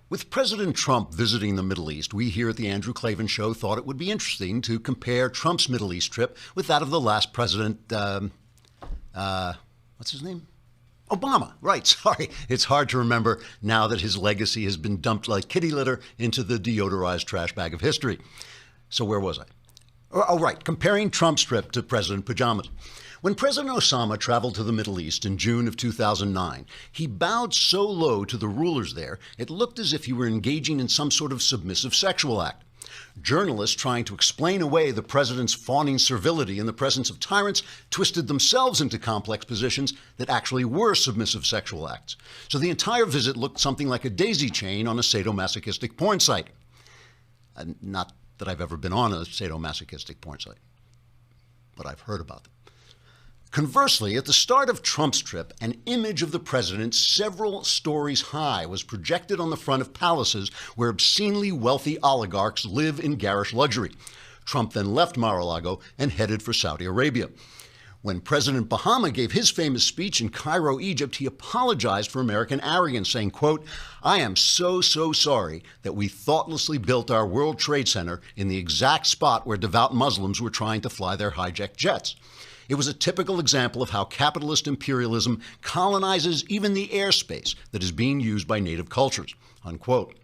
With President Trump visiting the Middle East, we here at the Andrew Klavan Show thought it would be interesting to compare Trump's Middle East trip with that of the last president, what's his name? Obama. Right, sorry. It's hard to remember now that his legacy has been dumped like kitty litter into the deodorized trash bag of history. So where was I? Oh, right, comparing Trump's trip to President Pajamas. When President Osama traveled to the Middle East in June of 2009, he bowed so low to the rulers there, it looked as if he were engaging in some sort of submissive sexual act. Journalists trying to explain away the president's fawning servility in the presence of tyrants twisted themselves into complex positions that actually were submissive sexual acts. So the entire visit looked something like a daisy chain on a sadomasochistic porn site. Not that I've ever been on a sadomasochistic porn site, but I've heard about them. Conversely, at the start of Trump's trip, an image of the president several stories high was projected on the front of palaces where obscenely wealthy oligarchs live in garish luxury. Trump then left Mar-a-Lago and headed for Saudi Arabia. When President Bahama gave his famous speech in Cairo, Egypt, he apologized for American arrogance, saying, quote, "I am so sorry that we thoughtlessly built our World Trade Center in the exact spot where devout Muslims were trying to fly their hijacked jets." It was a typical example of how capitalist imperialism colonizes even the airspace that is being used by native cultures, unquote.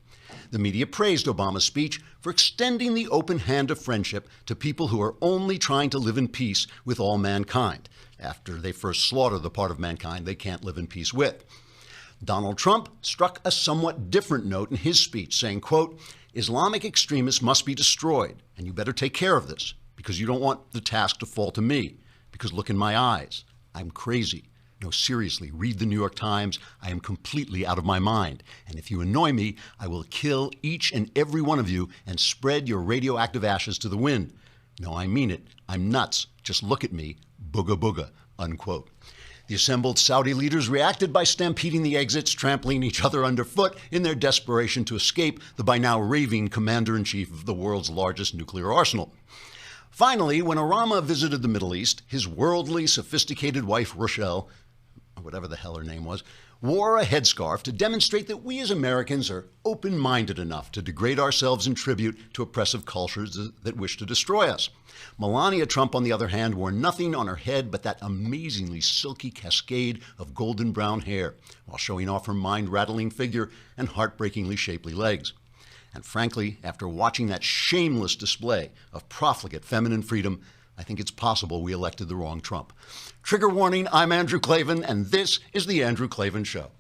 The media praised Obama's speech for extending the open hand of friendship to people who are only trying to live in peace with all mankind, after they first slaughter the part of mankind they can't live in peace with. Donald Trump struck a somewhat different note in his speech, saying, quote, "Islamic extremists must be destroyed, and you better take care of this, because you don't want the task to fall to me. Because look in my eyes. I'm crazy. No, seriously, read the New York Times. I am completely out of my mind. And if you annoy me, I will kill each and every one of you and spread your radioactive ashes to the wind. No, I mean it. I'm nuts. Just look at me. Booga booga," unquote. The assembled Saudi leaders reacted by stampeding the exits, trampling each other underfoot in their desperation to escape the by now raving commander-in-chief of the world's largest nuclear arsenal. Finally, when Obama visited the Middle East, his worldly, sophisticated wife, Rochelle, or whatever the hell her name was, wore a headscarf to demonstrate that we as Americans are open-minded enough to degrade ourselves in tribute to oppressive cultures that wish to destroy us. Melania Trump, on the other hand, wore nothing on her head but that amazingly silky cascade of golden brown hair, while showing off her mind-rattling figure and heartbreakingly shapely legs. And frankly, after watching that shameless display of profligate feminine freedom, I think it's possible we elected the wrong Trump. Trigger warning, I'm Andrew Klavan, and this is The Andrew Klavan Show.